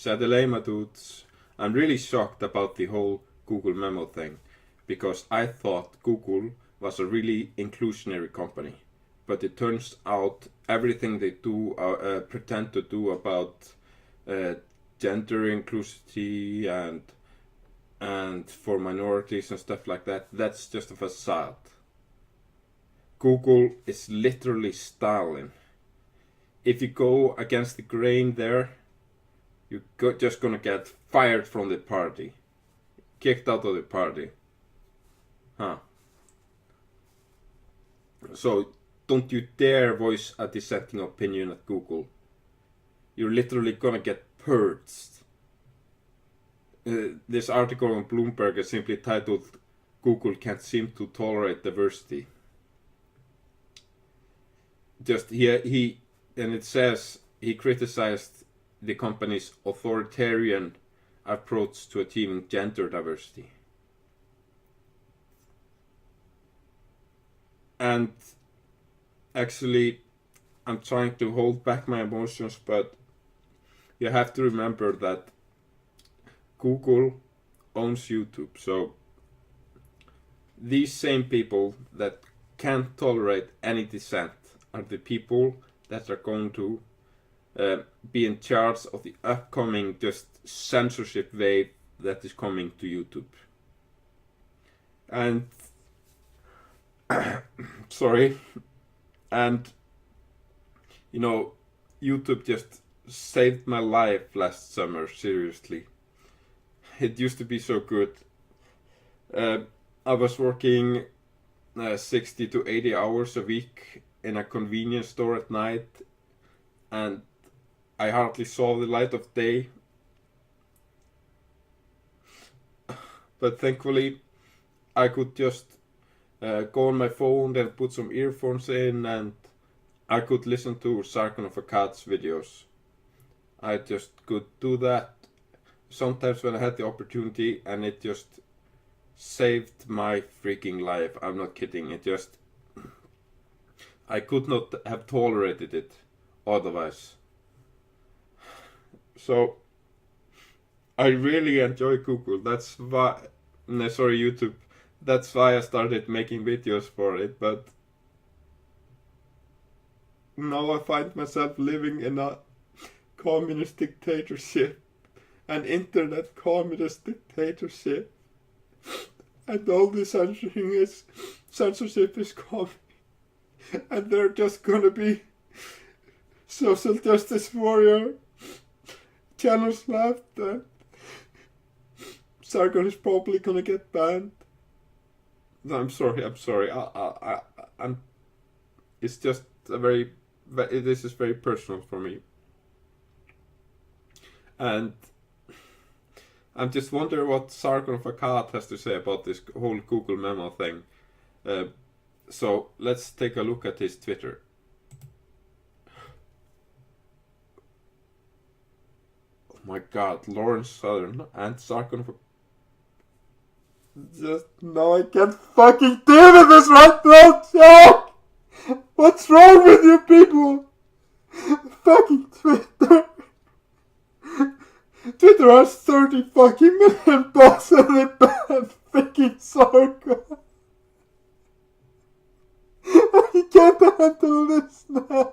Sadelema dudes, I'm really shocked about the whole Google Memo thing, because I thought Google was a really inclusionary company, but it turns out everything they do pretend to do about gender inclusivity and for minorities and stuff like that, that's just a facade. Google is literally Stalin. If you go against the grain there, you're just gonna get fired from the party, kicked out of the party. So don't you dare voice a dissenting opinion at Google. You're literally gonna get purged. This article on Bloomberg is simply titled, "Google can't seem to tolerate diversity." Just he and it says he criticized the company's authoritarian approach to achieving gender diversity. And actually, I'm trying to hold back my emotions, but you have to remember that Google owns YouTube. So these same people that can't tolerate any dissent are the people that are going to be in charge of the upcoming just censorship wave that is coming to YouTube. And sorry, and you know, YouTube just saved my life last summer, seriously. It used to be so good. I was working 60 to 80 hours a week in a convenience store at night, and I hardly saw the light of day. But thankfully, I could just go on my phone and put some earphones in, and I could listen to Sargon of Akkad's videos. I just could do that sometimes when I had the opportunity, and it just saved my freaking life. I'm not kidding. It just, I could not have tolerated it otherwise. So I really enjoy Google. That's why, sorry, YouTube. That's why I started making videos for it. But now I find myself living in a communist dictatorship, an internet communist dictatorship, and all the censorship is coming, and they're just gonna be social justice warrior channels left, and Sargon is probably gonna get banned. I'm sorry. I'm. It's just this is very personal for me, and I'm just wondering what Sargon of Akkad has to say about this whole Google Memo thing. So let's take a look at his Twitter. Oh my God, Lawrence Southern and Sargon of Akkad. Just no, I can't fucking deal with this right now, Jack! What's wrong with you people? Fucking Twitter. Twitter has 30 fucking million bucks and they banned freaking Sargon. I can't handle this now.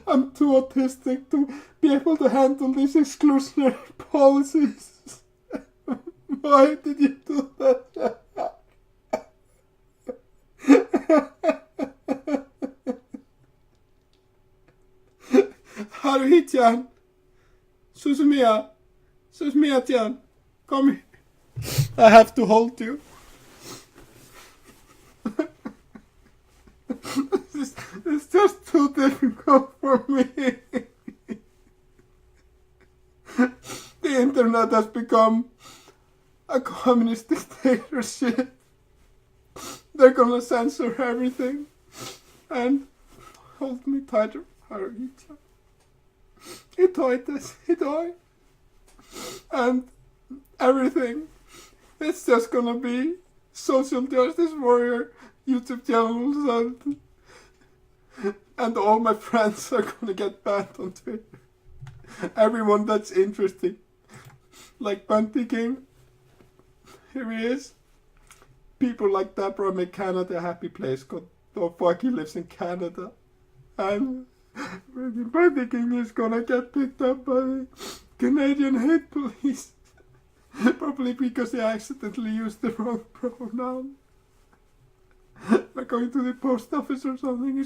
I'm too autistic to be able to handle these exclusionary policies. Why did you do that? Haruhi-chan, Susumiya-chan, come here. I have to hold you. It's just too difficult for me. The internet has become a communist dictatorship. They're gonna censor everything. And hold me tighter, Haruhi-chan. Itoi. And everything. It's just gonna be social justice warrior YouTube channels, and all my friends are gonna get banned on Twitter. Everyone that's interesting. Like Bunty King. Here he is. People like Deborah make Canada a happy place. God, oh fuck, he lives in Canada. And Bunty King is gonna get picked up by Canadian hate police. Probably because they accidentally used the wrong pronoun. Like going to the post office or something,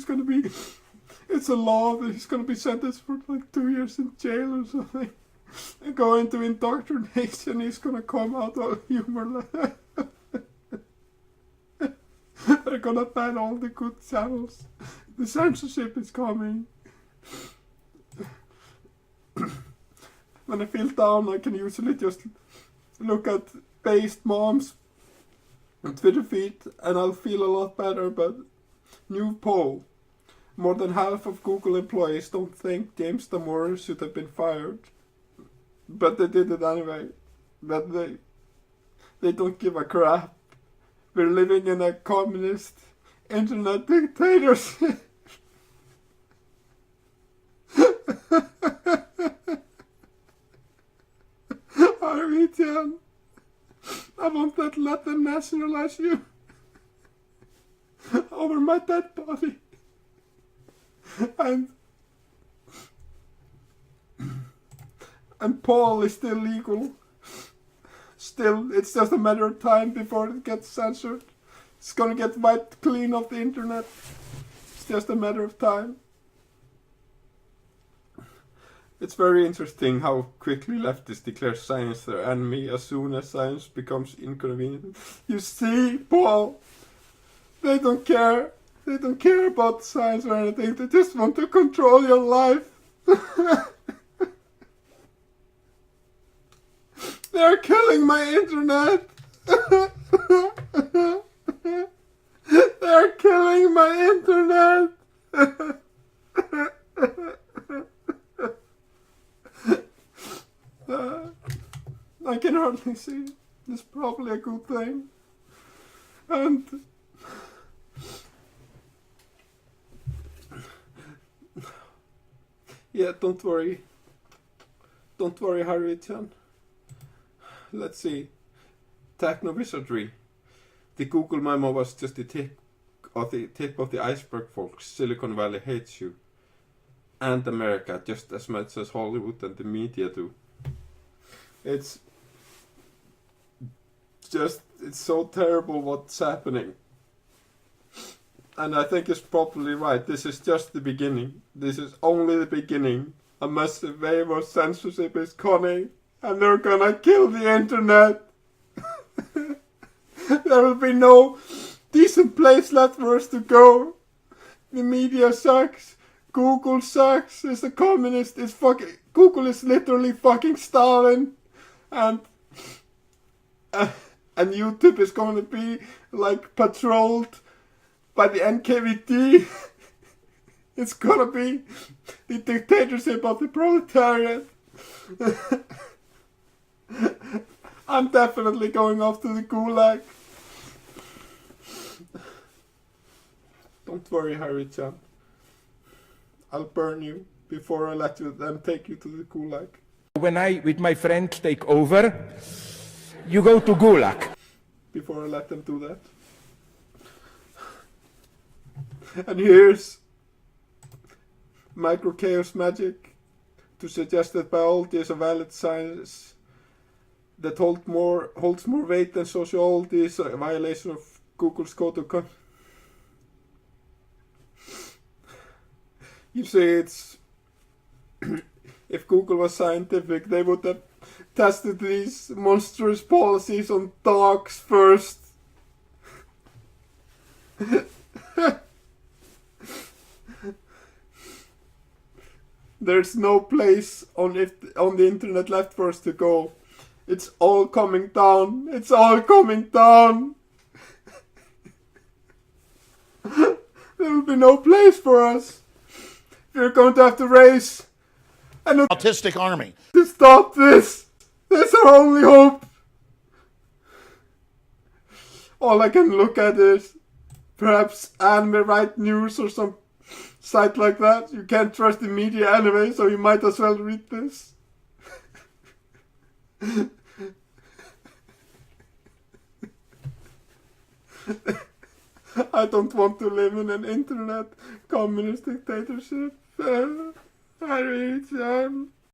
it's a law that he's gonna be sentenced for like 2 years in jail or something. And go into indoctrination, he's gonna come out all humorless. They're gonna ban all the good channels. The censorship is coming. When I feel down, I can usually just look at based moms on Twitter feed and I'll feel a lot better. But new poll: more than half of Google employees don't think James Damore should have been fired, but they did it anyway. But they don't give a crap. We're living in a communist internet dictatorship. Norwegian. I won't let them nationalize you over my dead body. And Paul is still legal. Still, it's just a matter of time before it gets censored. It's gonna get wiped clean off the internet. It's just a matter of time. It's very interesting how quickly leftists declare science their enemy as soon as science becomes inconvenient. You see, Paul, they don't care. They don't care about science or anything. They just want to control your life. They're killing my internet. They're killing my internet. I can hardly see. It's probably a good thing. And yeah, don't worry. Don't worry, Harry-chan. Let's see. Techno wizardry. The Google memo was just the tip of the iceberg, folks. Silicon Valley hates you. And America just as much as Hollywood and the media do. It's so terrible what's happening. And I think it's probably right. This is just the beginning. This is only the beginning. A massive wave of censorship is coming. And they're gonna kill the internet. There will be no decent place left for us to go. The media sucks. Google sucks. It's a communist. It's fucking. Google is literally fucking Stalin. And YouTube is going to be like patrolled by the NKVD. It's gonna be the dictatorship of the proletariat. I'm definitely going off to the gulag. Don't worry, Harry-chan. I'll burn you before I let them take you to the gulag. When I, with my friends, take over, you go to gulag. Before I let them do that. And here's Micro Chaos Magic to suggest that biology is a valid science that holds more weight than sociology is a violation of Google's code of conduct. You say it's if Google was scientific, they would have tested these monstrous policies on dogs first. There's no place on the internet left for us to go. It's all coming down. It's all coming down. There will be no place for us. We're going to have to raise an autistic army to stop this. That's our only hope. all I can look at is perhaps Anime Right News or some site like that. You can't trust the media anyway, so you might as well read this. I don't want to live in an internet communist dictatorship. I really don't.